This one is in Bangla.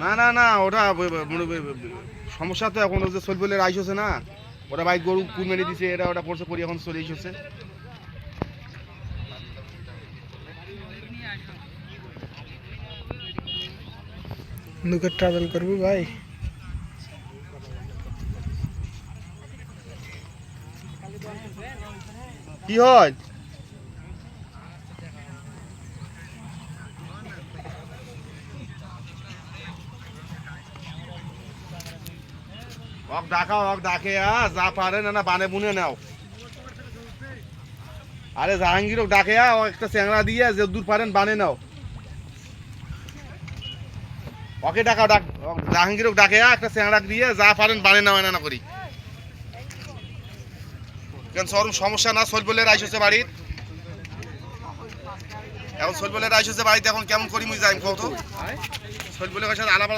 না না না, ওটা সমস্যা তো এখন যে সলবলের আইস হচ্ছে না, ওরা বাইক গরু কুরবানি দিছে, এটা ওটা করছে করি এখন চলে এসেছে। নুকে ট্রাভেল করবি ভাই? কি হয় ওক ডাকে যা পারে না বানে বুনে নাও। আরে জাহাঙ্গীর ডাকে একটা চ্যাংড়া দিয়ে যে দূর পারেন বানে নাও। ওকে ডাকাও, জাহাঙ্গীর ডাকে একটা চ্যাংড়া দিয়ে যা পারেন বানে নাও না করি। কেন সরম সমস্যা না, সলবলের আইস হচ্ছে বাড়ির, এখন সলবলের আইস হচ্ছে বাড়িতে, এখন কেমন করি মুই যাই কত সলবলের সাথে আলাপ